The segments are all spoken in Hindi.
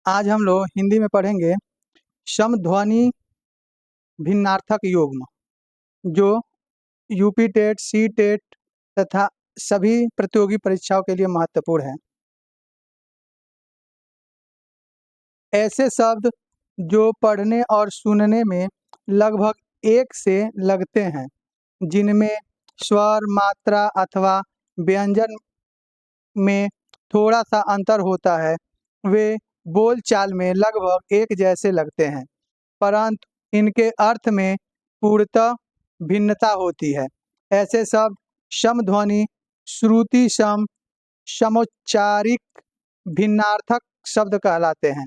आज हम लोग हिंदी में पढ़ेंगे समध्वनि भिन्नार्थक युग्म, जो यूपी टेट, सी टेट तथा सभी प्रतियोगी परीक्षाओं के लिए महत्वपूर्ण है। ऐसे शब्द जो पढ़ने और सुनने में लगभग एक से लगते हैं, जिनमें स्वर, मात्रा अथवा व्यंजन में थोड़ा सा अंतर होता है, वे बोलचाल में लगभग एक जैसे लगते हैं, परंतु इनके अर्थ में पूर्णतः भिन्नता होती है। ऐसे शब्द समध्वनि, श्रुति सम, समोच्चारिक भिन्नार्थक शब्द कहलाते हैं।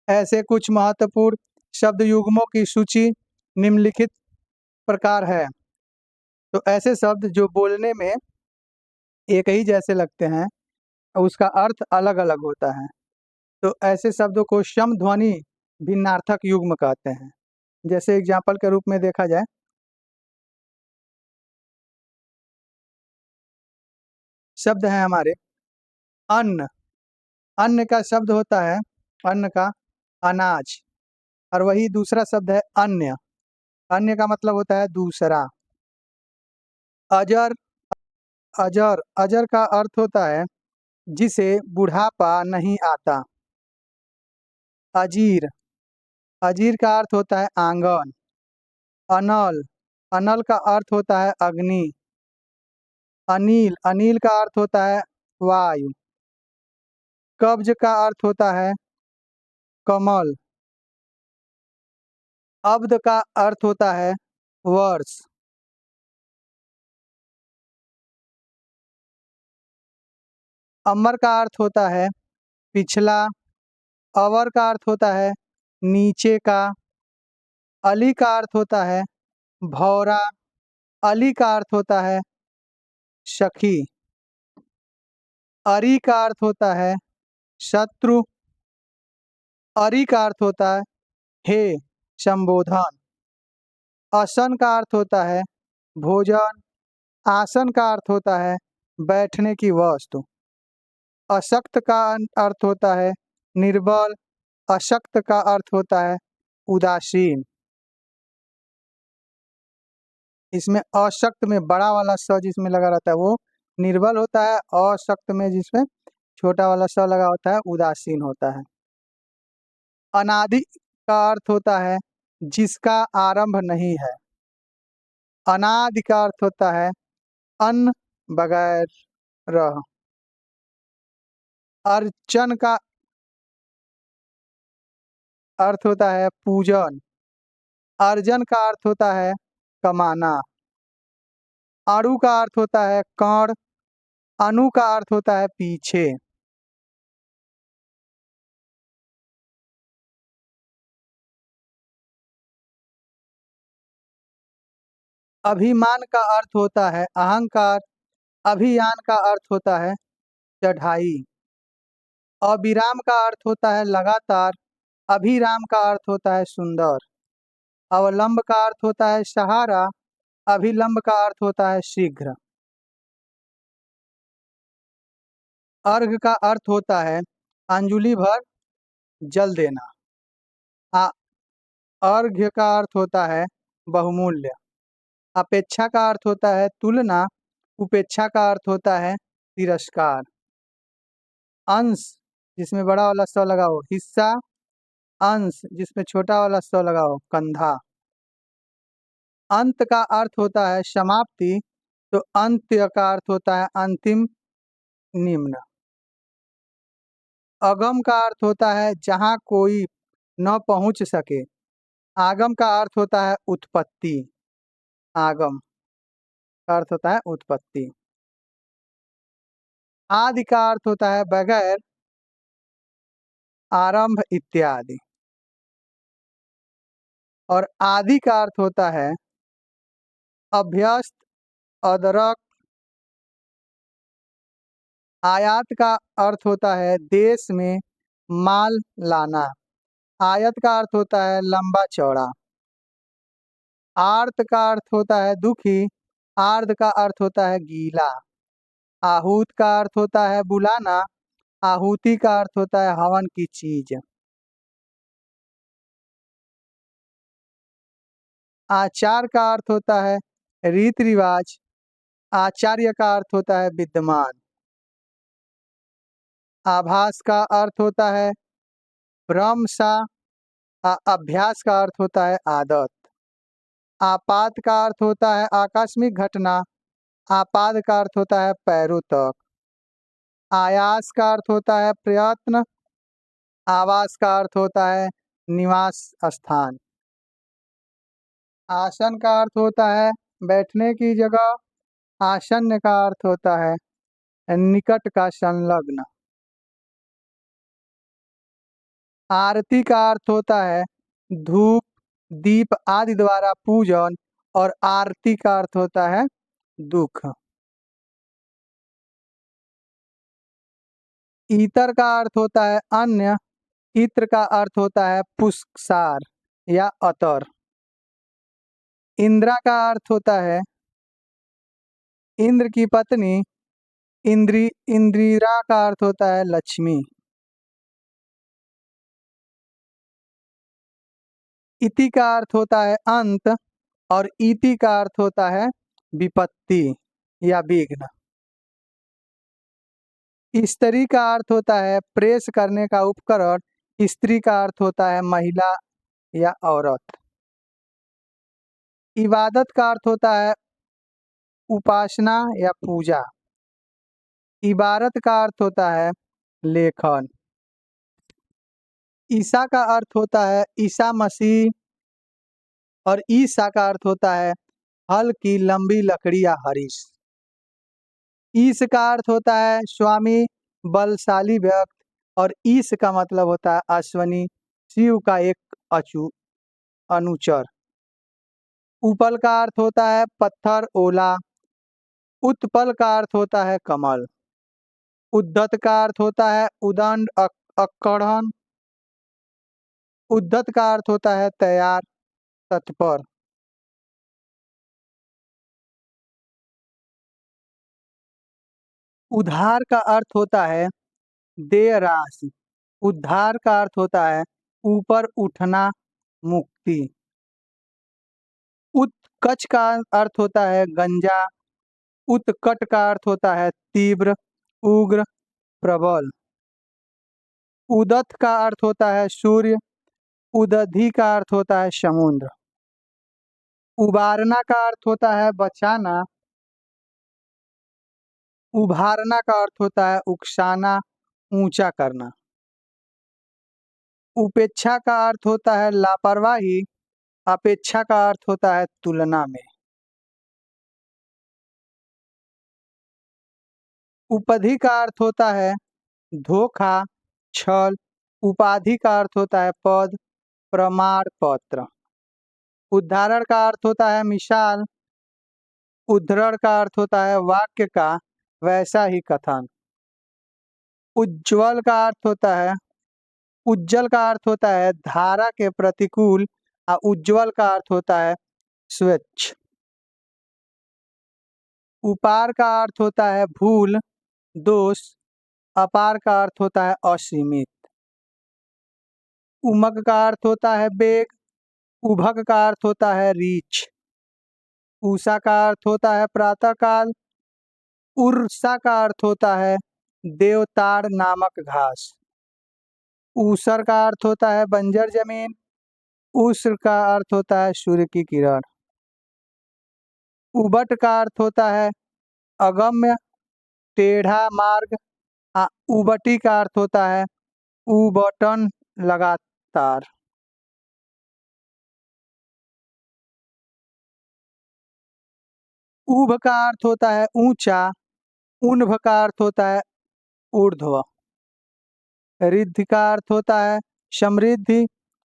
ऐसे कुछ महत्वपूर्ण शब्द युग्मों की सूची निम्नलिखित प्रकार है। तो ऐसे शब्द जो बोलने में एक ही जैसे लगते हैं, उसका अर्थ अलग अलग होता है, तो ऐसे शब्दों को समध्वनि भिन्नार्थक युग्म कहते हैं। जैसे एग्जाम्पल के रूप में देखा जाए, शब्द है हमारे अन्न। अन्न का शब्द होता है, अन्न का अनाज, और वही दूसरा शब्द है अन्य। अन्य का मतलब होता है दूसरा। अजर, अजर, अजर का अर्थ होता है जिसे बुढ़ापा नहीं आता। अजीर, अजीर का अर्थ होता है आंगन। अनल, अनल का अर्थ होता है अग्नि। अनिल, अनिल का अर्थ होता है वायु। कब्ज का अर्थ होता है कमल। अब्द का अर्थ होता है वर्ष। अमर का अर्थ होता है पिछला। अवर का अर्थ होता है नीचे का। अली का अर्थ होता है भौरा। अली का अर्थ होता है सखी। अरी का अर्थ होता है शत्रु। अरी का अर्थ होता है हे, संबोधन। असन का अर्थ होता है भोजन। आसन का अर्थ होता है बैठने की वस्तु। अशक्त का अर्थ होता है निर्बल। अशक्त का अर्थ होता है उदासीन। इसमें अशक्त में बड़ा वाला स जिसमें लगा रहता है वो निर्बल होता है। अशक्त में जिसमें छोटा वाला स लगा होता है उदासीन होता है। अनादि का अर्थ होता है जिसका आरंभ नहीं है। अनादि का अर्थ होता है अन्न बगैर रह। अर्चन का अर्थ होता है पूजन। अर्जन का अर्थ होता है कमाना। अणु का अर्थ होता है कण। अनु का अर्थ होता है पीछे। अभिमान का अर्थ होता है अहंकार। अभियान का अर्थ होता है चढ़ाई। अविराम का अर्थ होता है लगातार। अभिराम का अर्थ होता है सुंदर। अवलंब का अर्थ होता है सहारा। अभिलंब का अर्थ होता है शीघ्र। अर्घ का अर्थ होता है अंजुलि भर जल देना। आ अर्घ्य का अर्थ होता है बहुमूल्य। अपेक्षा का अर्थ होता है तुलना। उपेक्षा का अर्थ होता है तिरस्कार। अंश जिसमें बड़ा वाला स लगा हो हिस्सा। अंश जिसमें छोटा वाला स लगा हो कंधा। अंत का अर्थ होता है समाप्ति, तो अंत्य का अर्थ होता है अंतिम, निम्न। अगम का अर्थ होता है जहाँ कोई न पहुँच सके। आगम का अर्थ होता है उत्पत्ति। आगम का अर्थ होता है उत्पत्ति। आदि का अर्थ होता है बगैर, आरंभ इत्यादि। और आदि का अर्थ होता है अभ्यस्त, अदरक। आयात का अर्थ होता है देश में माल लाना। आयत का अर्थ होता है लंबा चौड़ा। आर्त का अर्थ होता है दुखी। आर्द का अर्थ होता है गीला। आहूत का अर्थ होता है बुलाना। आहुति का अर्थ होता है हवन की चीज। आचार का अर्थ होता है रीति रिवाज। आचार्य का अर्थ होता है विद्यमान। आभास का अर्थ होता है भ्रम सा। अभ्यास का अर्थ होता है आदत। आपात का अर्थ होता है आकस्मिक घटना। आपाद का अर्थ होता है पैरों तक। आयास का अर्थ होता है प्रयत्न। आवास का अर्थ होता है निवास स्थान। आसन का अर्थ होता है बैठने की जगह। आसन्न का अर्थ होता है निकट का संलग्न। आरती का अर्थ होता है धूप दीप आदि द्वारा पूजन। और आरती का अर्थ होता है दुख। इतर का अर्थ होता है अन्य। इत्र का अर्थ होता है पुष्पसार या अतर। इंद्रा का अर्थ होता है इंद्र की पत्नी। इंद्रिरा का अर्थ होता है लक्ष्मी। इति का अर्थ होता है अंत। और इति का अर्थ होता है विपत्ति या विघ्न। स्त्री का अर्थ होता है प्रेस करने का उपकरण। स्त्री का अर्थ होता है महिला या औरत। इबादत का अर्थ होता है उपासना या पूजा। इबारत का अर्थ होता है लेखन। ईसा का अर्थ होता है ईसा मसीह। और ईसा का अर्थ होता है हल की लंबी लकड़ी या हरीश। ईस का अर्थ होता है स्वामी बलशाली व्यक्ति। और ईस का मतलब होता है अश्वनी शिव का एक अनुचर। उपल का अर्थ होता है पत्थर ओला। उत्पल का अर्थ होता है कमल। उद्धत का अर्थ होता है उदंड अक्कड़न। उद्धत का अर्थ होता है तैयार तत्पर। उधार का अर्थ होता है देय राशि। उद्धार का अर्थ होता है ऊपर उठना मुक्ति। उत्कच का अर्थ होता है गंजा। उत्कट का अर्थ होता है तीव्र उग्र प्रबल। उदत का अर्थ होता है सूर्य। उदधि का अर्थ होता है समुद्र। उबारना का अर्थ होता है बचाना। उभारना का अर्थ होता है उकसाना ऊंचा करना। उपेक्षा का अर्थ होता है लापरवाही। अपेक्षा का अर्थ होता है तुलना में। उपधि का अर्थ होता है धोखा छल। उपाधि का अर्थ होता है पद प्रमाण पत्र। उदाहरण का अर्थ होता है मिसाल। उद्धरण का अर्थ होता है वाक्य का वैसा ही कथन। उज्ज्वल का अर्थ होता है उज्जवल का अर्थ होता है धारा के प्रतिकूल। और उज्ज्वल का अर्थ होता है स्वच्छ। उपार का अर्थ होता है भूल दोष। अपार का अर्थ होता है असीमित। उमग का अर्थ होता है बेग। उभग का अर्थ होता है रीछ। उषा का अर्थ होता है प्रातः काल। उर्सा का अर्थ होता है देवतार नामक घास। ऊसर का अर्थ होता है बंजर जमीन। उस्र का अर्थ होता है सूर्य की किरण। उबट का अर्थ होता है अगम्य टेढ़ा मार्ग। उबटी का अर्थ होता है उबटन लगातार। उभ का अर्थ होता है ऊंचा। उन्भ का अर्थ होता है ऊर्ध्व। रिद्धि का अर्थ होता है समृद्धि।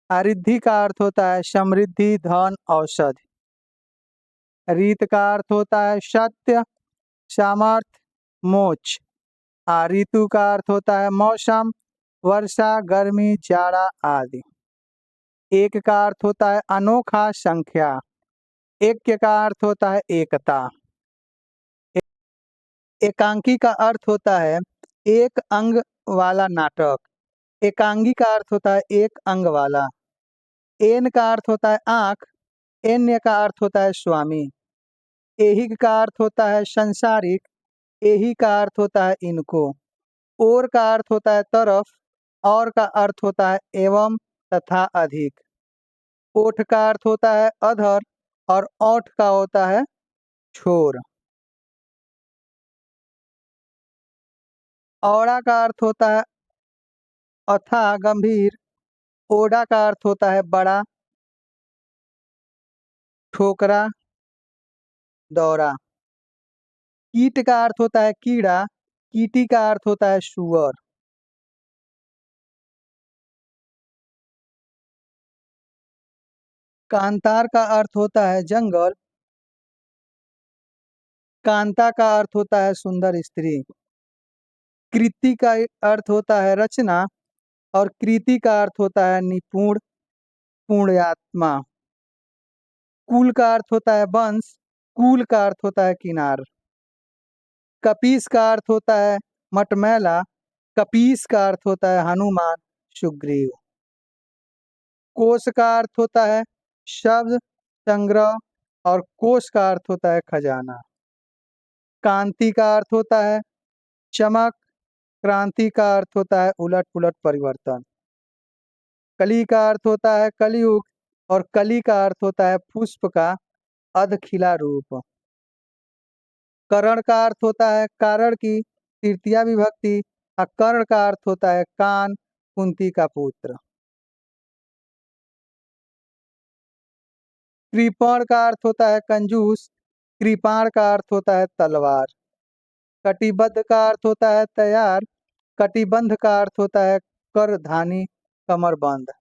अरिद्धि का अर्थ होता है समृद्धि धन औषधि। रीत का अर्थ होता है सत्य सामर्थ्य मोक्ष। ऋतु का अर्थ होता है मौसम वर्षा गर्मी जाड़ा आदि। एक का अर्थ होता है अनोखा संख्या। ऐक्य का अर्थ होता है एकता। एकांकी का अर्थ होता है एक अंग वाला नाटक। एकांगी का अर्थ होता है एक अंग वाला। एन का अर्थ होता है आँख। एन्य का अर्थ होता है स्वामी। एहिक का अर्थ होता है संसारिक। एही का अर्थ होता है इनको। और का अर्थ होता है तरफ। और का अर्थ होता है एवं तथा अधिक। ओठ का अर्थ होता है अधर और ओठ का होता है छोर। औड़ा का अर्थ होता है अथाह गंभीर। ओडा का अर्थ होता है बड़ा, ठोकरा, दौरा। कीट का अर्थ होता है कीड़ा। कीटी का अर्थ होता है सुअर। कांतार का अर्थ होता है जंगल। कांता का अर्थ होता है सुंदर स्त्री। कृति का अर्थ होता है रचना और कृति का अर्थ होता है निपुण, पुण्यात्मा। कुल का अर्थ होता है वंश। कूल का अर्थ होता है किनार। कपीस का अर्थ होता है मटमैला। कपीस का अर्थ होता है हनुमान, सुग्रीव। कोश का अर्थ होता है शब्द, संग्रह और कोश का अर्थ होता है खजाना। कांति का अर्थ होता है चमक। क्रांति का अर्थ होता है उलट पुलट परिवर्तन। कली का अर्थ होता है कलयुग और कली का अर्थ होता है पुष्प का अधखिला रूप। करण का अर्थ होता है कारण की तृतीया विभक्ति और कर्ण का अर्थ होता है कान, कुंती का पुत्र। कृपण का अर्थ होता है कंजूस। कृपाण का अर्थ होता है तलवार। कटिबद्ध का अर्थ होता है तैयार। कटिबंध का अर्थ होता है करधानी, कमरबंद।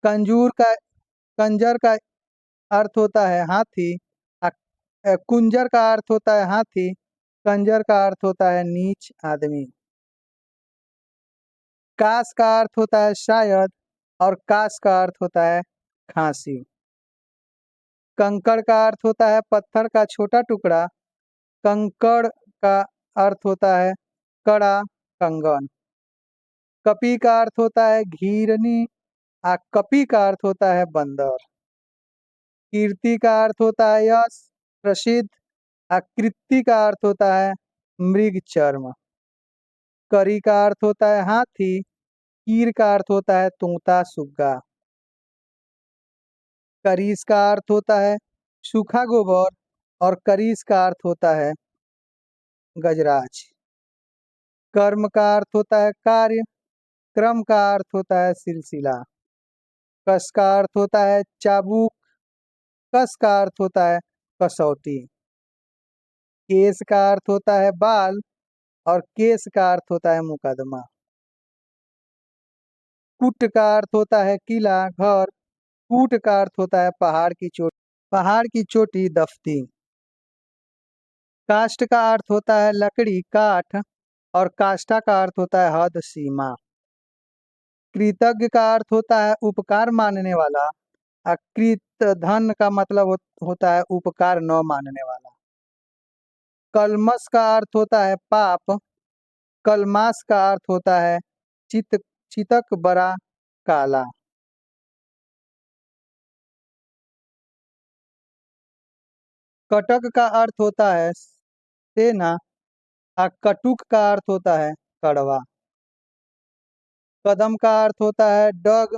कंजूर का कंजर का अर्थ होता है हाथी। कुंजर का अर्थ होता है हाथी। कंजर का अर्थ होता है नीच आदमी। कास का अर्थ होता है शायद और कास का अर्थ होता है खांसी। कंकड़ का अर्थ होता है पत्थर का छोटा टुकड़ा। कंकड़ का अर्थ होता है कड़ा, कंगन। कपी का अर्थ होता है घिरनी। कपी का अर्थ होता है बंदर। कीर्ति का अर्थ होता है यश, प्रसिद्ध। कृति का अर्थ होता है मृग चर्म। करी का अर्थ होता है हाथी। कीर का अर्थ होता है तोता, सुग्गा। करीस का अर्थ होता है सूखा गोबर और करीस का अर्थ होता है गजराज। कर्म का अर्थ होता है कार्य। क्रम का अर्थ होता है सिलसिला। कस का अर्थ होता है चाबुक। कस का अर्थ होता है कसौटी। केस का अर्थ होता है बाल और केस का अर्थ होता है मुकदमा। कुट का अर्थ होता है किला, घर। कूट का अर्थ होता है पहाड़ की चोटी। पहाड़ की चोटी, दफ्ती। काष्ठ का अर्थ होता है लकड़ी, काठ। और काष्ठा का अर्थ होता है हद, सीमा। कृतज्ञ का अर्थ होता है उपकार मानने वाला। अकृत धन का मतलब होता है उपकार न मानने वाला। कलमस का अर्थ होता है पाप। कलमास का अर्थ होता है चितक बड़ा, काला। कटक का अर्थ होता है सेना। कटुक का अर्थ होता है कड़वा। कदम का अर्थ होता है डग।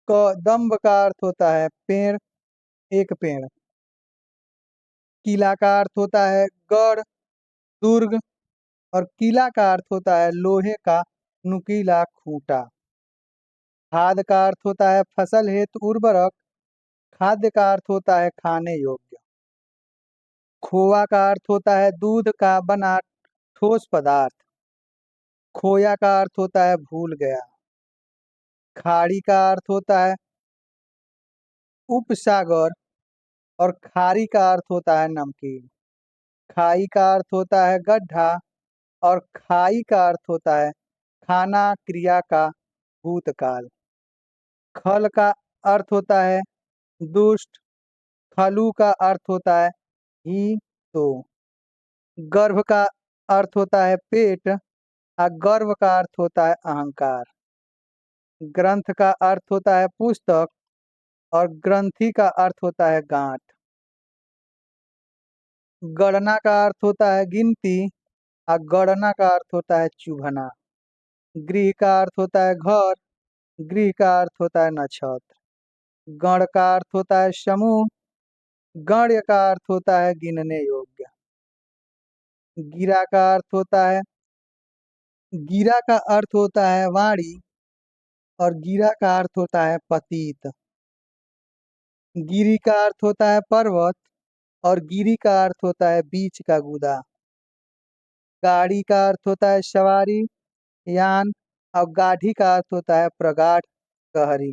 कदम्ब का अर्थ होता है पेड़, एक पेड़। किला का अर्थ होता है गढ़, दुर्ग। और किला का अर्थ होता है लोहे का नुकीला खूंटा। खाद का अर्थ होता है फसल हेतु उर्वरक। खाद्य का अर्थ होता है खाने योग्य। खोआ का अर्थ होता है दूध का बना ठोस पदार्थ। खोया का अर्थ होता है भूल गया। खाड़ी का अर्थ होता है उपसागर और खारी का अर्थ होता है नमकीन। खाई का अर्थ होता है गड्ढा और खाई का अर्थ होता है खाना, क्रिया का भूतकाल। खल का अर्थ होता है दुष्ट। खलु का अर्थ होता है ही तो। गर्भ का अर्थ होता है पेट और गर्व का अर्थ होता है अहंकार। ग्रंथ का अर्थ होता है पुस्तक। और ग्रंथि का अर्थ होता है गांठ। गणना का अर्थ होता है गिनती और गणना का अर्थ होता है चुभना। गृह का अर्थ होता है घर, गृह का अर्थ होता है नक्षत्र। गण का अर्थ होता है समूह, गण्य का अर्थ होता है गिनने योग्य। गिरा का अर्थ होता है गिरा का अर्थ होता है वाणी और गिरा का अर्थ होता है पतित। गिरी का अर्थ होता है पर्वत और गिरी का अर्थ होता है बीच का गुदा। गाड़ी का अर्थ होता है सवारी, यान और गाढ़ी का अर्थ होता है प्रगाढ़, गहरी।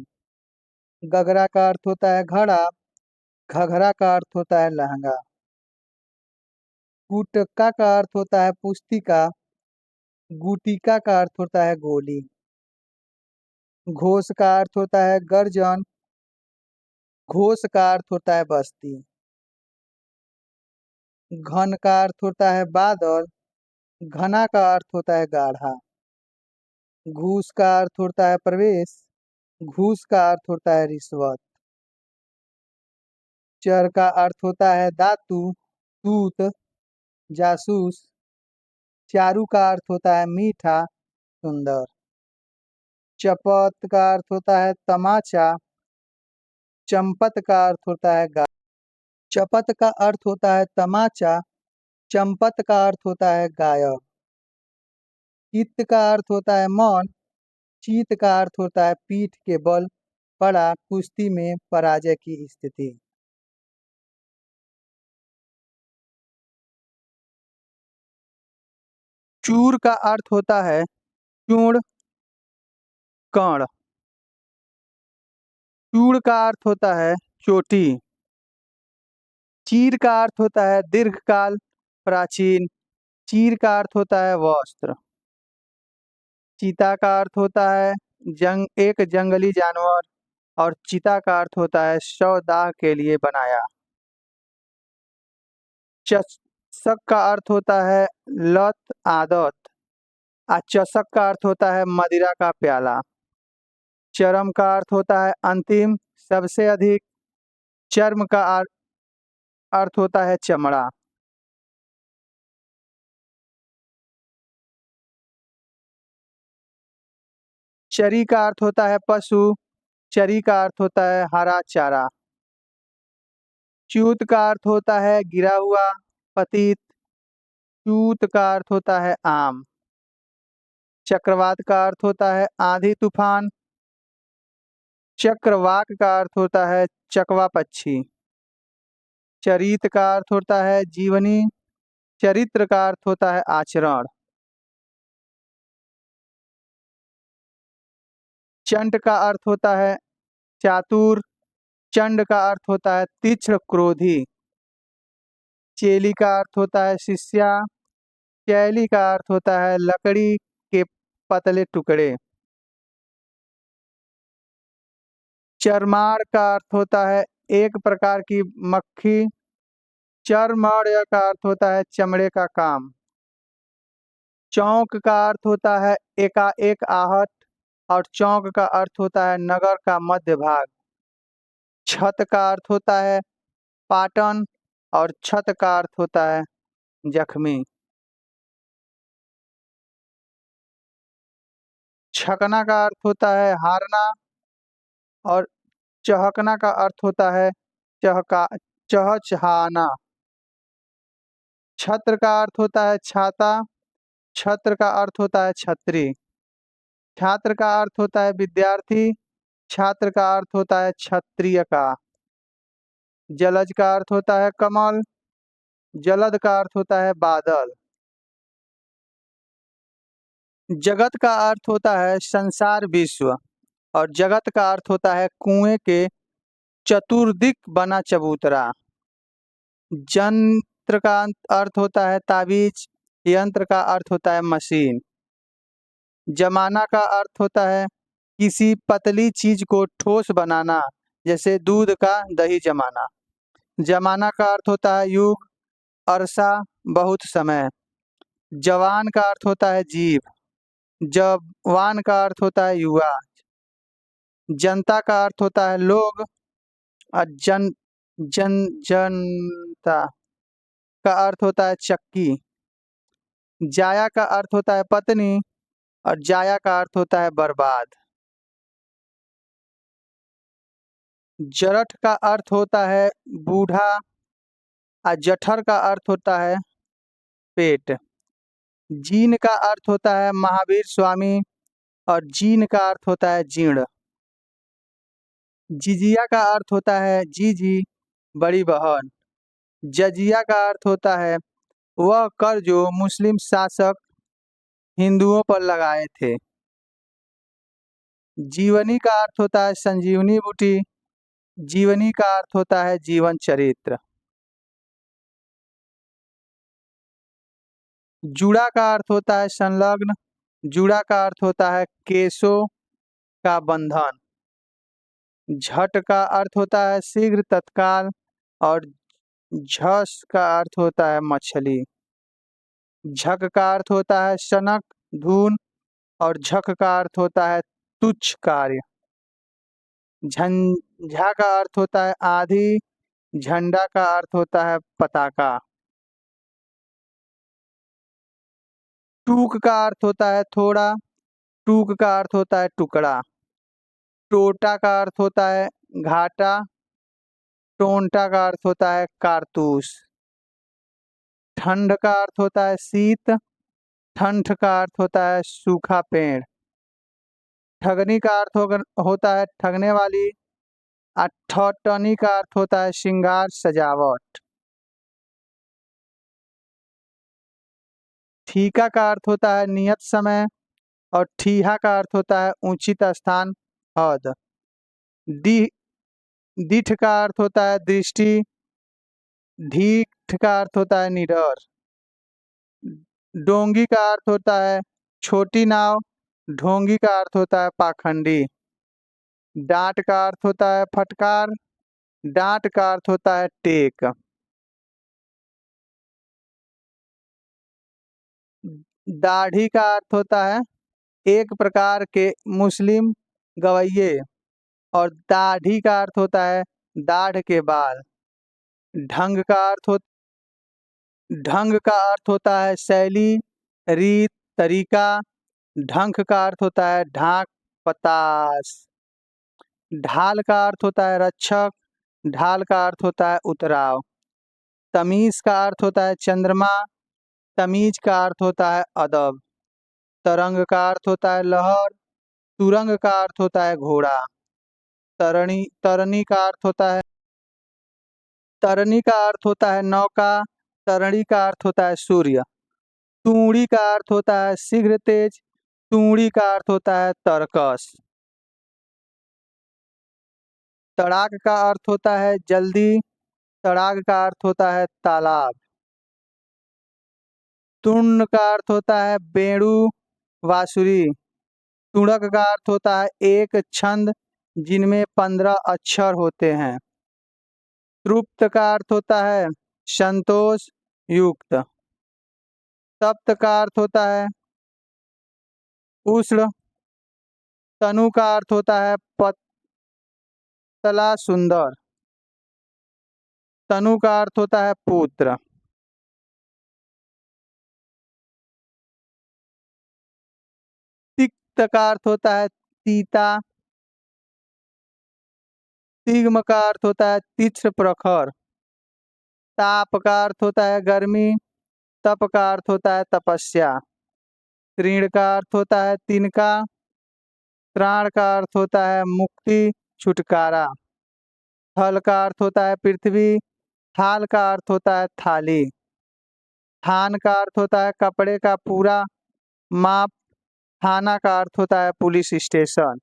गगरा का अर्थ होता है घड़ा, घघरा का अर्थ होता है लहंगा। गुटका का अर्थ होता है पुस्तिका, गुटिका का अर्थ होता है गोली। घोष का अर्थ होता है गर्जन, घोष का अर्थ होता है बस्ती। घन का अर्थ होता है बादल, घना का अर्थ होता है गाढ़ा। घूस का अर्थ होता है प्रवेश, घूस का अर्थ होता है रिश्वत। चर का अर्थ होता है दातु, दूत, जासूस। चारु का अर्थ होता है मीठा, सुंदर। चपत का अर्थ होता है तमाचा, चंपत का अर्थ होता है चपत का अर्थ होता है तमाचा, चंपत का अर्थ होता है गायक। चित्त का अर्थ होता है मौन, चीत का अर्थ होता है पीठ के बल पड़ा कुश्ती में पराजय की स्थिति। चूर का अर्थ होता है चूर्ण, कर्ण। चूड़ का अर्थ होता है चोटी। चीर का अर्थ होता है दीर्घकाल, प्राचीन। चीर का अर्थ होता है वस्त्र। चीता का अर्थ होता है एक जंगली जानवर और चिता का अर्थ होता है शव दाह के लिए बनाया। चषक का अर्थ होता है लत, आदत। चषक का अर्थ होता है मदिरा का प्याला। चरम का अर्थ होता है अंतिम, सबसे अधिक। चर्म का अर्थ होता है चमड़ा। चरी का अर्थ होता है पशु, चरी का अर्थ होता है हरा चारा। च्यूत का अर्थ होता है गिरा हुआ, पतित। च्यूत का अर्थ होता है आम। चक्रवात का अर्थ होता है आंधी तूफान। चक्रवाक का अर्थ होता है चकवा पक्षी। चरित का अर्थ होता है जीवनी, चरित्र का अर्थ होता है आचरण। चंड का अर्थ होता है चातुर, चंड का अर्थ होता है तीक्ष्ण क्रोधी। चेली का अर्थ होता है शिष्या, चैली का अर्थ होता है लकड़ी के पतले टुकड़े। चरमार का अर्थ होता है एक प्रकार की मक्खी। चरमर्य का अर्थ होता है चमड़े का काम। चौक का अर्थ होता है एकाएक आहट और चौक का अर्थ होता है नगर का मध्य भाग। छत का अर्थ होता है पाटन और छत का अर्थ होता है जख्मी। छकना का अर्थ होता है हारना और चहकना का अर्थ होता है चहका चहचहाना। छत्र का अर्थ होता है छाता, छत्र का अर्थ होता है छतरी। छात्र का अर्थ होता है विद्यार्थी, छात्र का अर्थ होता है क्षत्रिय का। जलज का अर्थ होता है कमल, जलद का अर्थ होता है बादल। जगत का अर्थ होता है संसार विश्व और जगत का अर्थ होता है कुएं के चतुर्दिक बना चबूतरा। यंत्र का अर्थ होता है ताबीज, यंत्र का अर्थ होता है मशीन। जमाना का अर्थ होता है किसी पतली चीज को ठोस बनाना, जैसे दूध का दही जमाना। जमाना का अर्थ होता है युग, अरसा, बहुत समय। जवान का अर्थ होता है जीव, जवान का अर्थ होता है युवा। जनता का अर्थ होता है लोग, और जनता का अर्थ होता है चक्की। जाया का अर्थ होता है पत्नी और जाया का अर्थ होता है बर्बाद। जरठ का अर्थ होता है बूढ़ा और जठर का अर्थ होता है पेट। जीन का अर्थ होता है महावीर स्वामी और जीन का अर्थ होता है जीर्ण। जिजिया का अर्थ होता है जीजी बड़ी बहन। जजिया का अर्थ होता है वह कर जो मुस्लिम शासक हिंदुओं पर लगाए थे। जीवनी का अर्थ होता है संजीवनी बूटी। जीवनी का अर्थ होता है जीवन चरित्र। जुड़ा का अर्थ होता है संलग्न। जुड़ा का अर्थ होता है केशों का बंधन। झट का अर्थ होता है शीघ्र तत्काल और झस का अर्थ होता है मछली। झक का अर्थ होता है सनक धून और झक का अर्थ होता है तुच्छ कार्य। झंझा का अर्थ होता है आधी। झंडा का अर्थ होता है पताका। टूक का अर्थ होता है थोड़ा। टूक का अर्थ होता है टुकड़ा। टोटा का अर्थ होता है घाटा। टोंटा का अर्थ होता है कारतूस। ठंड का अर्थ होता है शीत। ठंठ का अर्थ होता है सूखा पेड़। ठगनी का अर्थ होता है ठगने वाली। और ठटनी का अर्थ होता है श्रृंगार सजावट। ठीका का अर्थ होता है नियत समय और ठीहा का अर्थ होता है उचित स्थान हद। डी दीठ का अर्थ होता है दृष्टि। ढीठ का अर्थ होता है निडर। डोंगी का अर्थ होता है छोटी नाव। ढोंगी का अर्थ होता है पाखंडी। डांट का अर्थ होता है फटकार। डांट का अर्थ होता है टेक। दाढ़ी का अर्थ होता है एक प्रकार के मुस्लिम गवैये और दाढ़ी का अर्थ होता है दाढ़ के बाल। ढंग का ढंग का अर्थ होता है शैली रीत तरीका। ढंक का अर्थ होता है ढाक पतास। ढाल का अर्थ होता है रक्षक। ढाल का अर्थ होता है उतराव। तमीज का अर्थ होता है चंद्रमा। तमीज का अर्थ होता है अदब। तरंग का अर्थ होता है लहर। तुरंग का अर्थ होता है घोड़ा। तरणी तरनी का अर्थ होता है तरनी का अर्थ होता है नौका। तरणी का अर्थ होता है सूर्य। तूड़ी का अर्थ होता है शीघ्र तेज। तूड़ी का अर्थ होता है तरकस। तड़ाक का अर्थ होता है जल्दी। तड़ाक का अर्थ होता है तालाब। तुर्ण का अर्थ होता है बेड़ू बांसुरी। तुड़क का अर्थ होता है एक छंद जिनमें 15 अक्षर होते हैं। तृप्त का अर्थ होता है संतोष युक्त। तप्त का अर्थ होता है उष्ण। तनु का अर्थ होता है पतला सुंदर। तनु का अर्थ होता है पुत्र। तिक्त का अर्थ होता है तीता। तिग्म का अर्थ होता है तीक्ष्ण प्रखर। ताप का अर्थ होता है गर्मी। तप का अर्थ होता है तपस्या। तृण का अर्थ होता है तिनका। त्राण का अर्थ होता है मुक्ति छुटकारा। थल का अर्थ होता है पृथ्वी। थाल का अर्थ होता है थाली। थान का अर्थ होता है कपड़े का पूरा माप। थाना का अर्थ होता है पुलिस स्टेशन।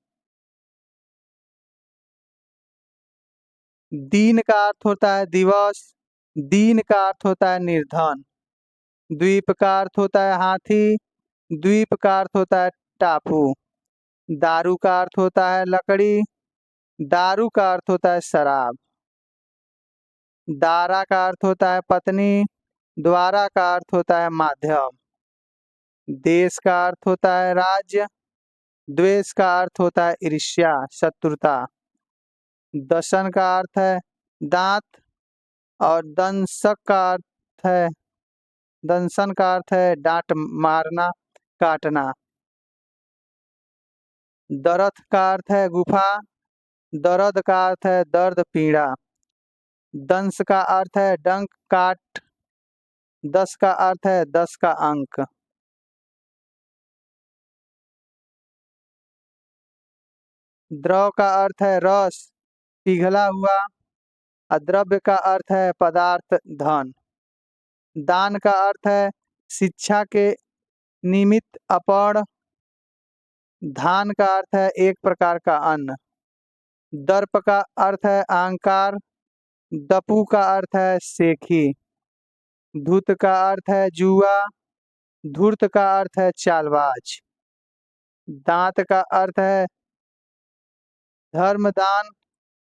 दीन का अर्थ होता है दिवस। दीन का अर्थ होता है निर्धन। द्वीप का अर्थ होता है हाथी। द्वीप का अर्थ होता है टापू। दारू का अर्थ होता है लकड़ी। दारू का अर्थ होता है शराब। दारा का अर्थ होता है पत्नी। द्वारा का अर्थ होता है माध्यम। देश का अर्थ होता है राज्य। द्वेष का अर्थ होता है ईर्ष्या शत्रुता। दशन का अर्थ है दांत और दंशक का अर्थ है दंशन का अर्थ है डांट मारना, काटना। दरथ का अर्थ है गुफा, दर्द का अर्थ है दर्द, पीड़ा। दंश का अर्थ है डंक, काट। दस का अर्थ है 10 का अंक। द्रव का अर्थ है रस, पिघला हुआ। अद्रव्य का अर्थ है पदार्थ, धन। दान का अर्थ है शिक्षा के निमित्त अपढ़। धान का अर्थ है एक प्रकार का अन्न। दर्प का अर्थ है अहंकार। दपु का अर्थ है सेखी। धूत का अर्थ है जुआ। धूर्त का अर्थ है चालबाज। दांत का अर्थ है धर्मदान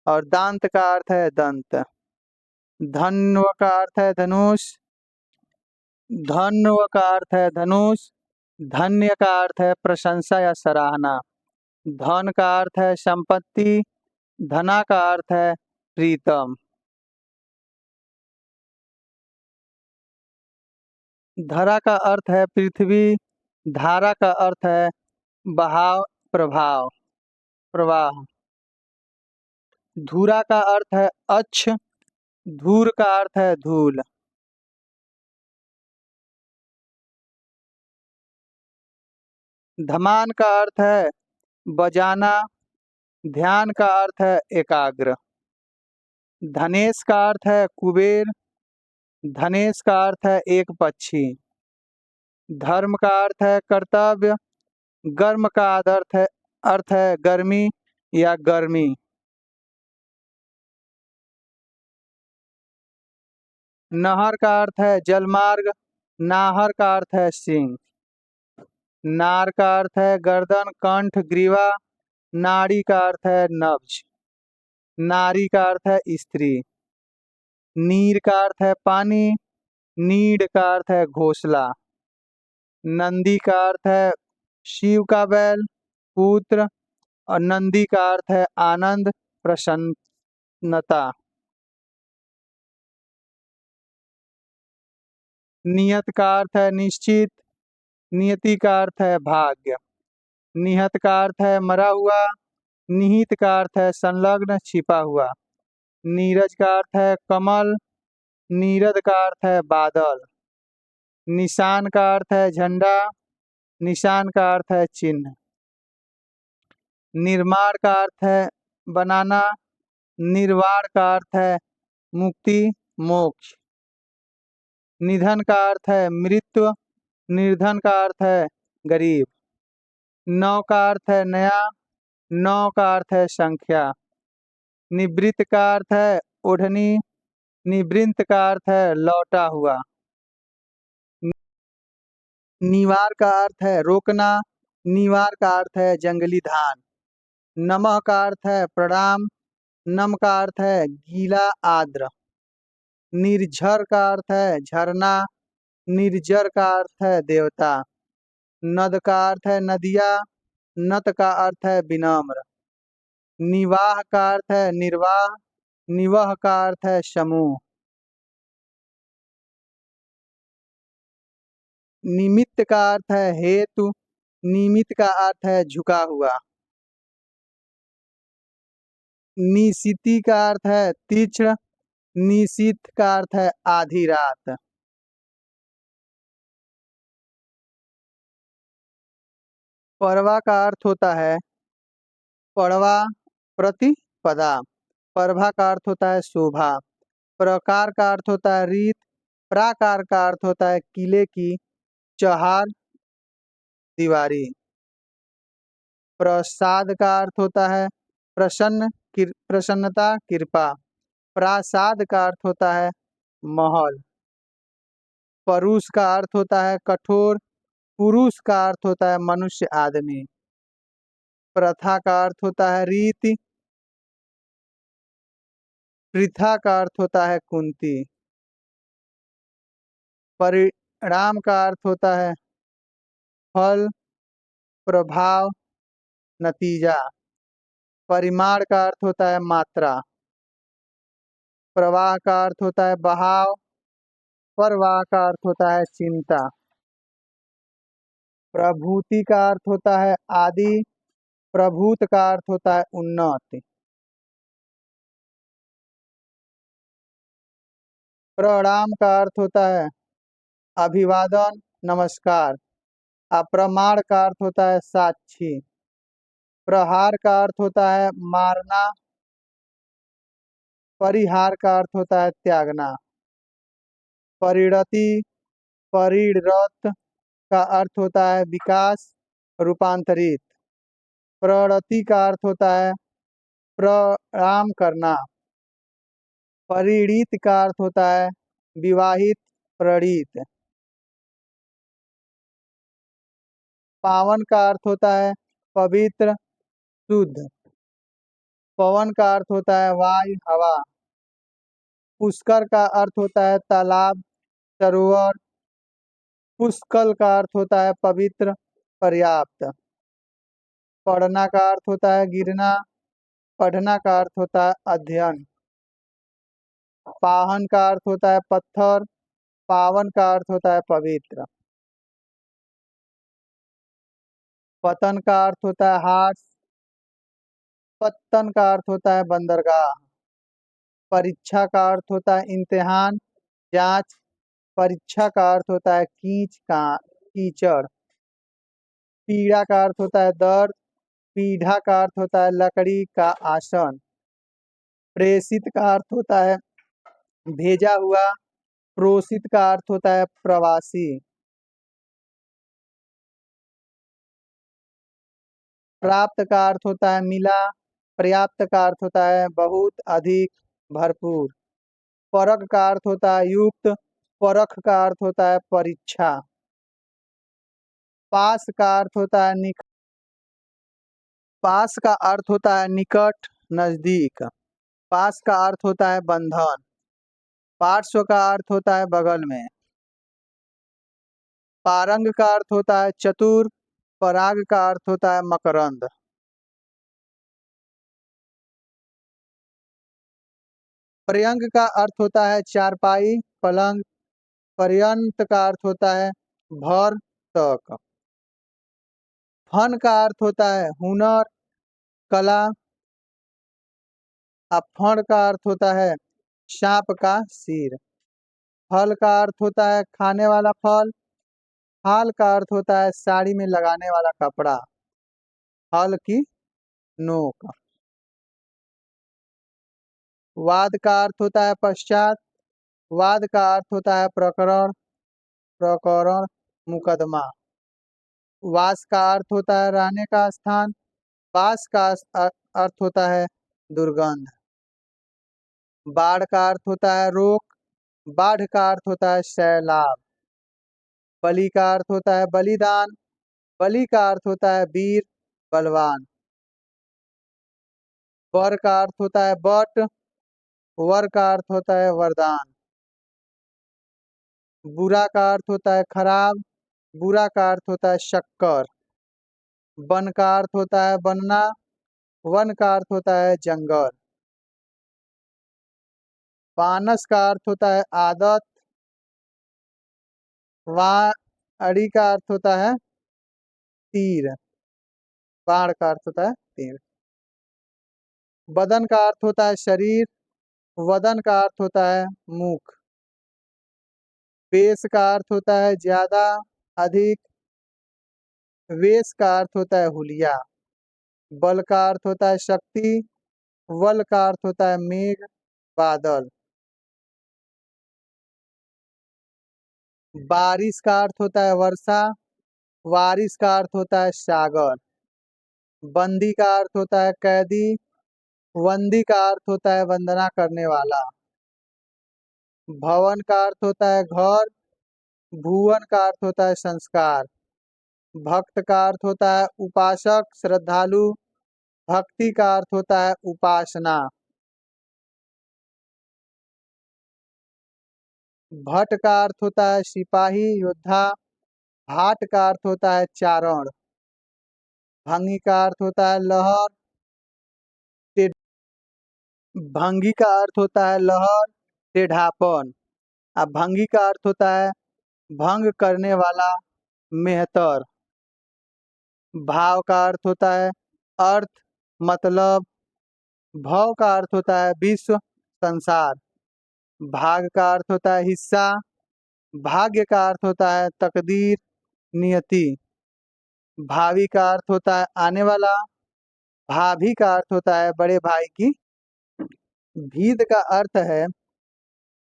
और दांत का अर्थ है दंत। धन्व का अर्थ है धनुष। धन्व का अर्थ है धनुष। धन्य का अर्थ है प्रशंसा या सराहना। धन का अर्थ है संपत्ति। धना का अर्थ है प्रीतम। धरा का अर्थ है पृथ्वी। धारा का अर्थ है बहाव, प्रभाव, प्रवाह। धूरा का अर्थ है अच्छ। धूर का अर्थ है धूल। धमान का अर्थ है बजाना। ध्यान का अर्थ है एकाग्र। धनेश का अर्थ है कुबेर। धनेश का अर्थ है एक पक्षी। धर्म का अर्थ है कर्तव्य। गर्म का अर्थ है गर्मी या गर्मी। नहर का अर्थ है जलमार्ग। नाहर का अर्थ है सिंह। नार का अर्थ है गर्दन, कंठ, ग्रीवा। नाड़ी का अर्थ है नब्ज। नारी का अर्थ है स्त्री। नीर का अर्थ है पानी। नीड का अर्थ है घोंसला। नंदी का अर्थ है शिव का बैल, पुत्र। और नंदी का अर्थ है आनंद, प्रसन्नता। नियत का अर्थ है निश्चित। नियति का अर्थ है भाग्य। निहत का अर्थ है मरा हुआ। निहित का अर्थ है संलग्न, छिपा हुआ। नीरज का अर्थ है कमल। नीरद का अर्थ है बादल। निशान का अर्थ है झंडा। निशान का अर्थ है चिन्ह। निर्माण का अर्थ है बनाना। निर्वाण का अर्थ है मुक्ति, मोक्ष। निधन का अर्थ है मृत्यु। निर्धन का अर्थ है गरीब। नौ का अर्थ है नया। नौ का अर्थ है संख्या। निवृत्त का अर्थ है ओढ़नी। निवृत्त का अर्थ है लौटा हुआ। निवार का अर्थ है रोकना। निवार का अर्थ है जंगली धान। नमः का अर्थ है प्रणाम। नम का अर्थ है गीला, आर्द्र। निर्झर का अर्थ है झरना। निर्जर का अर्थ है देवता। नद का अर्थ है नदिया। नत का अर्थ है विनम्र। निवाह का अर्थ है निर्वाह। निवह का अर्थ है समूह। निमित्त का अर्थ है हेतु। निमित्त का अर्थ है झुका हुआ। निशिति का अर्थ है तीक्ष्ण। निशीथ का अर्थ है आधी रात। परवा का अर्थ होता है पड़वा, प्रतिपदा। प्रभा का अर्थ होता है शोभा। प्रकार का अर्थ होता है रीत। प्राकार का अर्थ होता है किले की चहार, दीवारी। प्रसाद का अर्थ होता है प्रसन्नता, कृपा। प्रासाद का अर्थ होता है महल। परुष का अर्थ होता है कठोर। पुरुष का अर्थ होता है मनुष्य, आदमी। प्रथा का अर्थ होता है रीति। पृथा का अर्थ होता है कुंती। परिणाम का अर्थ होता है फल, प्रभाव, नतीजा। परिमाण का अर्थ होता है मात्रा। प्रवाह का अर्थ होता है बहाव। प्रवाह का अर्थ होता है चिंता। प्रभूति का अर्थ होता है आदि। प्रभूत का अर्थ होता है उन्नति। प्रणाम का अर्थ होता है अभिवादन, नमस्कार। अप्रमाण का अर्थ होता है साक्षी। प्रहार का अर्थ होता है मारना। परिहार का अर्थ होता है त्यागना। परिणति, परिणत का अर्थ होता है विकास, रूपांतरित। प्रणति का अर्थ होता है प्रणाम करना। परिणीत का अर्थ होता है विवाहित, प्रणीत। पावन का अर्थ होता है पवित्र, शुद्ध। पवन का अर्थ होता है वायु, हवा। पुष्कर का अर्थ होता है तालाब, सरोवर। पुष्कल का अर्थ होता है पवित्र, पर्याप्त। पढ़ना का अर्थ होता है गिरना। पढ़ना का अर्थ होता है अध्ययन। पाहन का अर्थ होता है पत्थर। पावन का अर्थ होता है पवित्र। पतन का अर्थ होता है हास। पत्तन का अर्थ होता है बंदरगाह। परीक्षा का अर्थ होता है इम्तिहान, जांच। परीक्षा का अर्थ होता है कीचड़। पीड़ा का अर्थ होता है दर्द। पीढ़ा का अर्थ होता है लकड़ी का आसन। प्रेषित का अर्थ होता है भेजा हुआ। प्रोषित का अर्थ होता है प्रवासी। प्राप्त का अर्थ होता है मिला। पर्याप्त का अर्थ होता है बहुत, अधिक, भरपूर। परख का अर्थ होता है युक्त। परख का अर्थ होता है परीक्षा। पास का अर्थ होता है पास का अर्थ होता है निकट, नजदीक। पास का अर्थ होता है बंधन। पार्श्व का अर्थ होता है बगल में। पारंग का अर्थ होता है चतुर। पराग का अर्थ होता है मकरंद। पर्यंक का अर्थ होता है चारपाई, पलंग। पर्यंत का अर्थ होता है भर तक। फन का अर्थ होता है हुनर, कला। और फण का अर्थ होता है सांप का सिर। फल का अर्थ होता है खाने वाला फल। हाल का अर्थ होता है साड़ी में लगाने वाला कपड़ा। हल की नोक। वाद का अर्थ होता है पश्चात। वाद का अर्थ होता है प्रकरण, प्रकरण, मुकदमा। वास का अर्थ होता है रहने का स्थान। वास का अर्थ होता है दुर्गंध। बाढ़ का अर्थ होता है रोक। बाढ़ का अर्थ होता है सैलाब। बलि का अर्थ होता है बलिदान। बलि का अर्थ होता है वीर, बलवान। वर का अर्थ होता है बट। वर का अर्थ होता है वरदान। बुरा का अर्थ होता है खराब। बुरा का अर्थ होता है शक्कर। वन का अर्थ होता है बनना। वन का अर्थ होता है जंगल। पानस का अर्थ होता है आदत। वाड़ी का अर्थ होता है तीर। बाण का अर्थ होता है तीर। बदन का अर्थ होता है शरीर। वदन का अर्थ होता है मुख। वेश का अर्थ होता है ज्यादा, अधिक। वेश का अर्थ होता है हुलिया। बल का अर्थ होता है शक्ति। वल का अर्थ होता है मेघ, बादल। बारिश का अर्थ होता है वर्षा। वारिस का अर्थ होता है सागर। बंदी का अर्थ होता है कैदी। वंदी का अर्थ होता है वंदना करने वाला। भवन का अर्थ होता है घर। भुवन का अर्थ होता है संस्कार। भक्त का अर्थ होता है उपासक, श्रद्धालु। भक्ति का अर्थ होता है उपासना। भट का अर्थ होता है सिपाही, योद्धा। भाट का अर्थ होता है चारण। भंगी का अर्थ होता है लहर। भंगी का अर्थ होता है लहर, टेढ़ापन। अब भंगी का अर्थ होता है भंग करने वाला, मेहतर। भाव का अर्थ होता है अर्थ, मतलब। भव का अर्थ होता है विश्व, संसार। भाग का अर्थ होता है हिस्सा। भाग्य का अर्थ होता है तकदीर, नियति। भावी का अर्थ होता है आने वाला। भाभी का अर्थ होता है बड़े भाई की। भीत का अर्थ है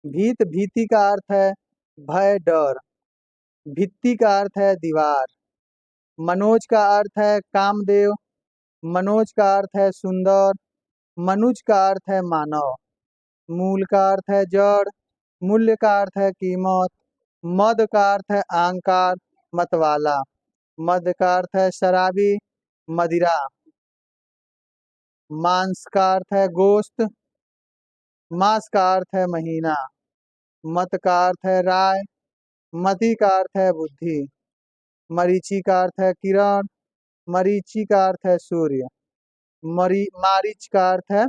भीत, भीति का अर्थ है भय, डर। भित्ति का अर्थ है दीवार। मनोज का अर्थ है कामदेव। मनोज का अर्थ है सुंदर। मनुज का अर्थ है मानव। मूल का अर्थ है जड़। मूल्य का अर्थ है कीमत। मद का अर्थ है अहंकार, मतवाला। मद का अर्थ है शराबी, मदिरा। मांस का अर्थ है गोश्त। मास का अर्थ है महीना। मत का अर्थ है राय। मति का अर्थ है बुद्धि। मरीचि का अर्थ है किरण। मरीचि का अर्थ है सूर्य। मारीच का अर्थ है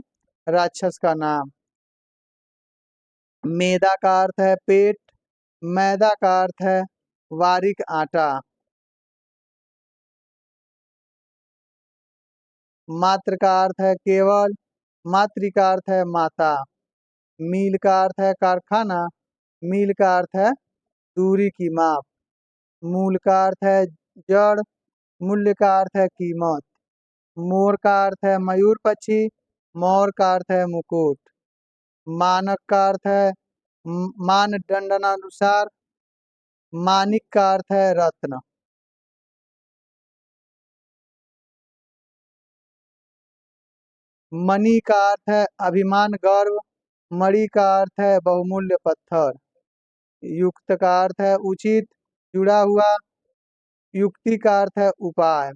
राक्षस का नाम। मेदा का अर्थ है पेट। मैदा का अर्थ है बारीक आटा। मात्र का अर्थ है केवल। मातृ का अर्थ है माता। मील का अर्थ है कारखाना। मील का अर्थ है दूरी की माप। मूल का अर्थ है जड़। मूल्य का अर्थ है कीमत। मोर का अर्थ है मयूर पक्षी। मोर का अर्थ है मुकुट। मानक का अर्थ है मानदंडानुसार। मानिक का अर्थ है रत्न। मणि का अर्थ है अभिमान, गर्व। मणि का अर्थ है बहुमूल्य पत्थर। युक्त का अर्थ है उचित, जुड़ा हुआ। युक्ति का अर्थ है उपाय।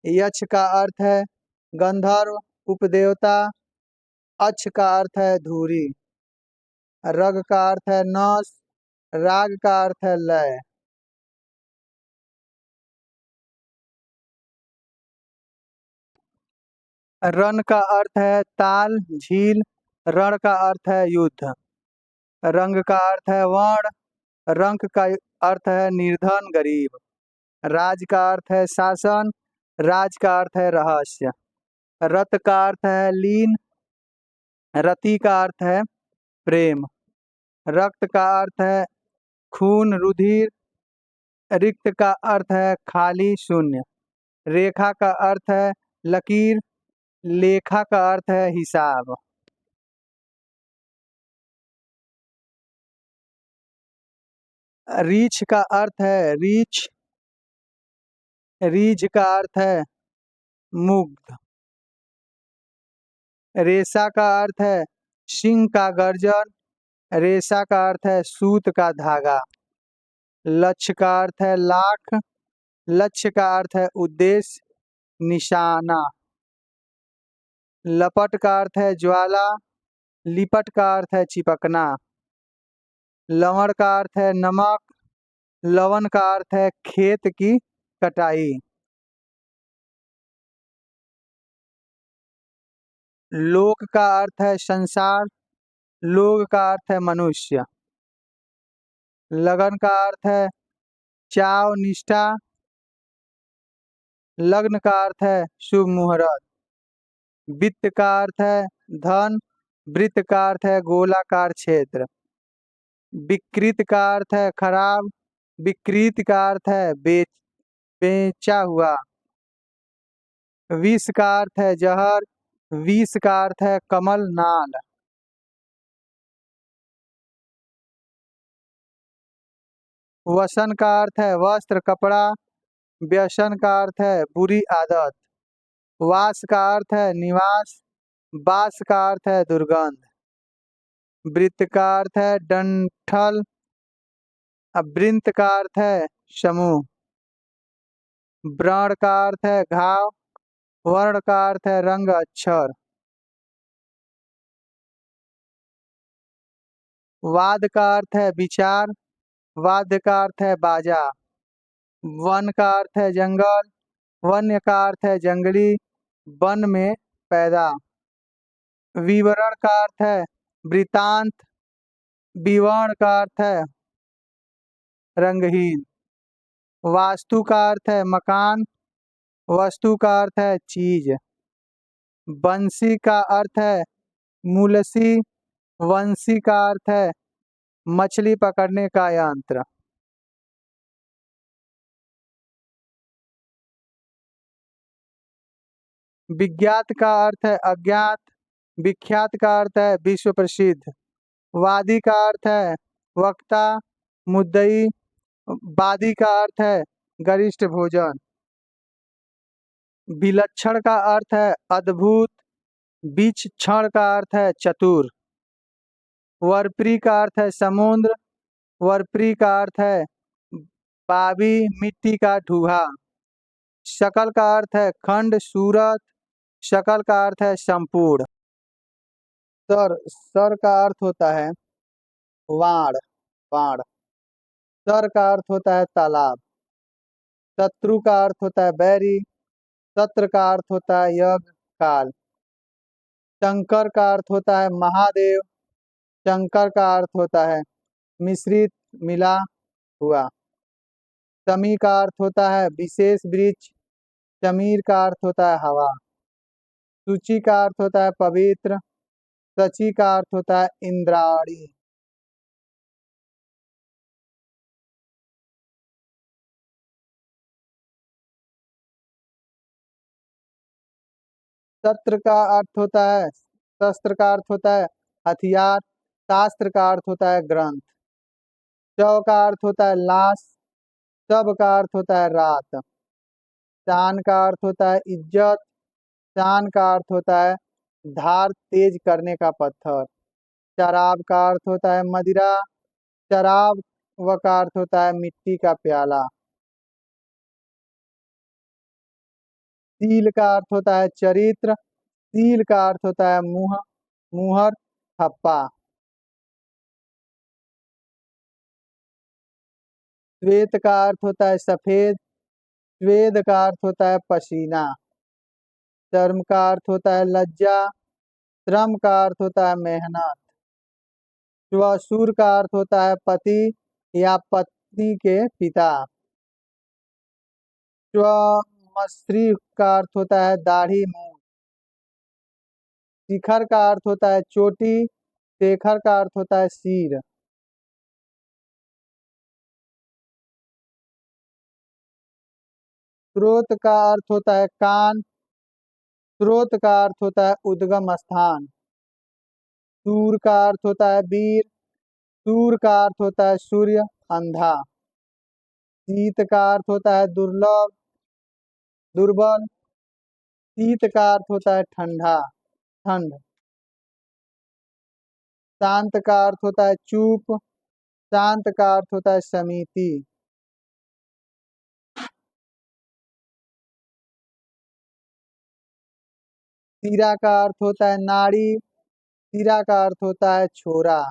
यक्ष का अर्थ है गंधर्व, उपदेवता। अक्ष का अर्थ है धूरी। रग का अर्थ है नस। राग का अर्थ है लय। रण का अर्थ है ताल, झील। रण का अर्थ है युद्ध। रंग का अर्थ है वर्ण। रंक का अर्थ है निर्धन, गरीब। राज का अर्थ है शासन। राज का अर्थ है रहस्य। रत का अर्थ है लीन। रति का अर्थ है प्रेम। रक्त का अर्थ है खून, रुधिर। रिक्त का अर्थ है खाली, शून्य। रेखा का अर्थ है लकीर। लेखा का अर्थ है हिसाब। रीछ का अर्थ है रीछ। रीझ का अर्थ है मुग्ध। रेशा का अर्थ है सिंह का गर्जन। रेशा का अर्थ है सूत का धागा। लक्ष्य का अर्थ है लाख। लक्ष्य का अर्थ है उद्देश्य, निशाना। लपट का अर्थ है ज्वाला। लिपट का अर्थ है चिपकना। लवण का अर्थ है नमक। लवन का अर्थ है खेत की कटाई। लोक का अर्थ है संसार। लोग का अर्थ है मनुष्य। लगन का अर्थ है चाव, निष्ठा। लग्न का अर्थ है शुभ मुहूर्त। वित्त का अर्थ है धन। वृत्त का अर्थ है गोलाकार क्षेत्र। विकृत का अर्थ है खराब। विकृत का अर्थ है बेचा हुआ। विष का अर्थ है जहर। विष का अर्थ है कमल, नाल। वसन का अर्थ है वस्त्र, कपड़ा। व्यसन का अर्थ है बुरी आदत। वास का अर्थ है निवास। बास का अर्थ है दुर्गंध। वृत्त का अर्थ है डंठल। अवृंत का अर्थ है समूह। व्रण का अर्थ है घाव। वर्ण का अर्थ है रंग, अक्षर। वाद का अर्थ है विचार। वाद्य का अर्थ है बाजा। वन का अर्थ है जंगल। वन्य का अर्थ है जंगली, वन में पैदा। विवरण का अर्थ है वृतांत, विवरण का अर्थ है रंगहीन। वास्तु का अर्थ है मकान, वस्तु का अर्थ है चीज। बंसी का अर्थ है मुलसी, वंशी का अर्थ है मछली पकड़ने का यंत्र। विज्ञात का अर्थ है अज्ञात, विख्यात का अर्थ है विश्व प्रसिद्ध। वादी का अर्थ है वक्ता, मुद्दई। वादी का अर्थ है गरिष्ठ भोजन। विलक्षण का अर्थ है अद्भुत, विचक्षण का अर्थ है चतुर। वर्परी का अर्थ है समुद्र, वर्परी का अर्थ है बाबी, मिट्टी का ढूहा। शकल का अर्थ है खंड सूरत, शकल का अर्थ है संपूर्ण। सर का अर्थ होता है वाण, वाण। सर का अर्थ होता है तालाब। शत्रु का अर्थ होता है बैरी, सत्र का अर्थ होता है यज्ञ काल। शंकर का अर्थ होता है महादेव, शंकर का अर्थ होता है मिश्रित, मिला हुआ। शमी का अर्थ होता है विशेष वृक्ष, शमीर का अर्थ होता है हवा। सूची का अर्थ होता है पवित्र, सची का अर्थ होता है इंद्राणी। शस्त्र का अर्थ होता है, शस्त्र का अर्थ होता है हथियार। शास्त्र का अर्थ होता है ग्रंथ। शव का अर्थ होता है लाश, शब का अर्थ होता है रात। शान का अर्थ होता है इज्जत, शान का अर्थ होता है धार तेज करने का पत्थर। शराब का अर्थ होता है मदिरा, शराब व का अर्थ होता है मिट्टी का प्याला। सील का अर्थ होता है चरित्र, सील का अर्थ होता है मुंह, मुहर, थप्पा। श्वेत का अर्थ होता है सफेद, स्वेद का अर्थ होता है पसीना। शर्म का अर्थ होता है लज्जा, श्रम का अर्थ होता है मेहनत। श्वशुर का अर्थ होता है पति या पत्नी के पिता। श्वमश्री का अर्थ होता है दाढ़ी मूंछ। शिखर का अर्थ होता है चोटी, शेखर का अर्थ होता है सिर। स्रोत का अर्थ होता है कान, स्रोत का अर्थ होता है उद्गम स्थान। सूर का अर्थ होता है वीर, सूर का अर्थ होता है सूर्य, अंधा। शीत का अर्थ होता है दुर्लभ, दुर्बल। शीत का अर्थ होता है ठंडा, ठंड। शांत का अर्थ होता है चुप, शांत का अर्थ होता है समिति। तीरा का अर्थ होता है नाड़ी, तीरा का अर्थ होता है छोरा।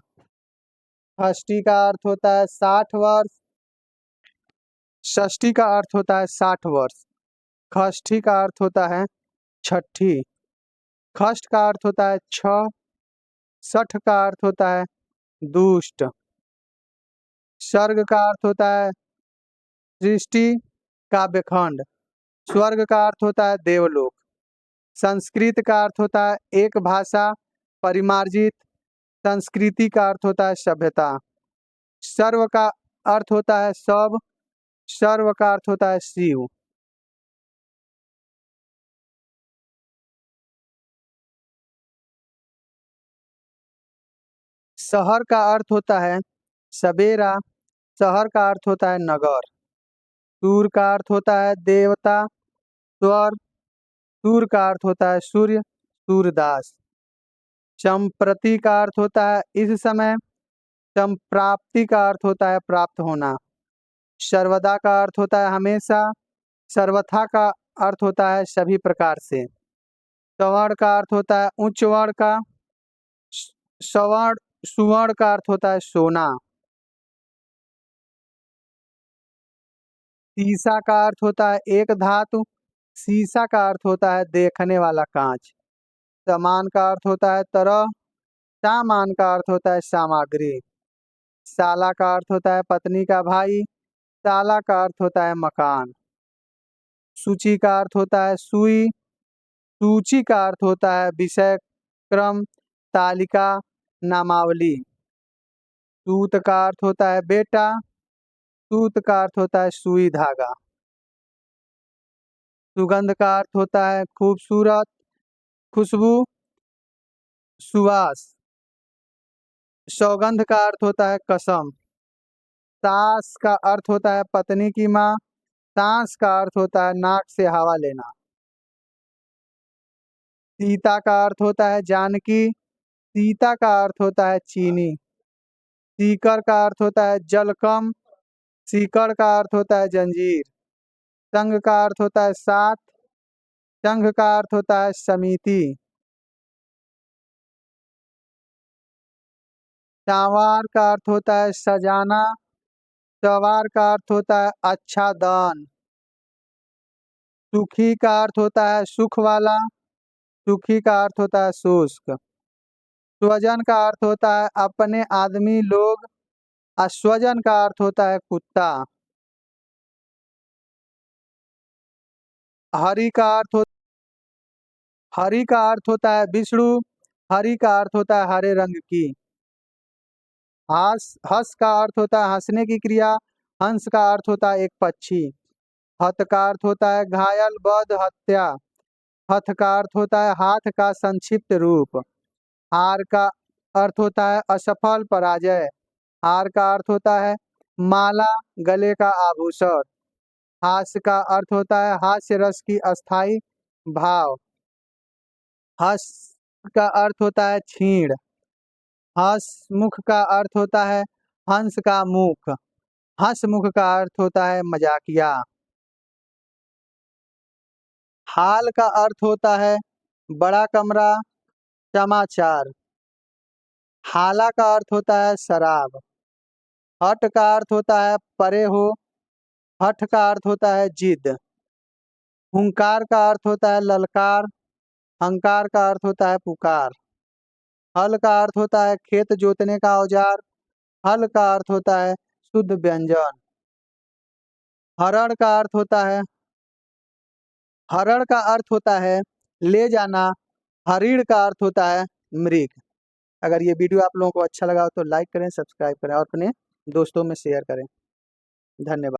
षष्ठी का अर्थ होता है 60 वर्ष, षष्ठी का अर्थ होता है 60 वर्ष। खष्ठी का अर्थ होता है छठी। खष्ट का अर्थ होता है 6। सठ का अर्थ होता है दुष्ट। सर्ग का अर्थ होता है सृष्टि, काव्यखंड। स्वर्ग का अर्थ होता है देवलोक। संस्कृत का अर्थ होता है एक भाषा, परिमार्जित। संस्कृति का अर्थ होता है सभ्यता। सर्व का अर्थ होता है सब, सर्व का अर्थ होता है शिव। शहर का अर्थ होता है सवेरा, शहर का अर्थ होता है नगर। सूर का अर्थ होता है देवता, स्वर। सूर का अर्थ होता है सूर्य, सूरदास। संप्रति का अर्थ होता है इस समय, संप्राप्ति का अर्थ होता है प्राप्त होना। सर्वदा का अर्थ होता है हमेशा, सर्वथा का अर्थ होता है सभी प्रकार से। सवर्ण का अर्थ होता है उच्च वर्ण का, सवर्ण सुवर्ण का अर्थ होता है सोना। सीसा का अर्थ होता है एक धातु, शीशा का अर्थ होता है देखने वाला कांच। समान का अर्थ होता है तरह। सामान का अर्थ होता है सामग्री। साला का अर्थ होता है पत्नी का भाई। साला का अर्थ होता है मकान। सूची का अर्थ होता है सुई। सूची का अर्थ होता है विषय क्रम, तालिका, नामावली। सूत का अर्थ होता है बेटा। सूत का अर्थ होता है सुई धागा। सुगंध का अर्थ होता है खूबसूरत, खुशबू, सुवास। सौगंध का अर्थ होता है कसम। सास का अर्थ होता है पत्नी की माँ। सांस का अर्थ होता है नाक से हवा लेना। सीता का अर्थ होता है जानकी। सीता का अर्थ होता है चीनी। सीकर का अर्थ होता है जलकम। सीकर का अर्थ होता है जंजीर। संघ का अर्थ होता है साथ। संघ का अर्थ होता है समिति। सांवार का अर्थ होता है सजाना। सवार का अर्थ होता है अच्छा दान। सुखी का अर्थ होता है सुख वाला। सुखी का अर्थ होता है शुष्क। स्वजन का अर्थ होता है अपने आदमी लोग। अस्वजन का अर्थ होता है कुत्ता। हरि का अर्थ हो हरि का अर्थ होता है विष्णु। हरि का अर्थ होता है हरे रंग की। हस का अर्थ होता है हंसने की क्रिया। हंस का अर्थ होता है एक पक्षी। हत का अर्थ होता है घायल, वध, हत्या। हथ का अर्थ होता है हाथ का संक्षिप्त रूप। हार का अर्थ होता है असफल, पराजय। हार का अर्थ होता है माला, गले का आभूषण। हास्य का अर्थ होता है हास्य रस की अस्थाई भाव। हस का अर्थ होता है छीण। हंसमुख का अर्थ होता है हंस का मुख। हंसमुख का अर्थ होता है मजाकिया। हाल का अर्थ होता है बड़ा कमरा, समाचार। हाला का अर्थ होता है शराब। हट का अर्थ होता है परे हो। हठ का अर्थ होता है जिद। हुंकार का अर्थ होता है ललकार। हंकार का अर्थ होता है पुकार। हल का अर्थ होता है खेत जोतने का औजार। हल का अर्थ होता है शुद्ध व्यंजन। हरण का अर्थ होता है हरण का अर्थ होता है ले जाना। हरिण का अर्थ होता है मृग। अगर ये वीडियो आप लोगों को अच्छा लगा हो तो लाइक करें, सब्सक्राइब करें और अपने दोस्तों में शेयर करें। धन्यवाद।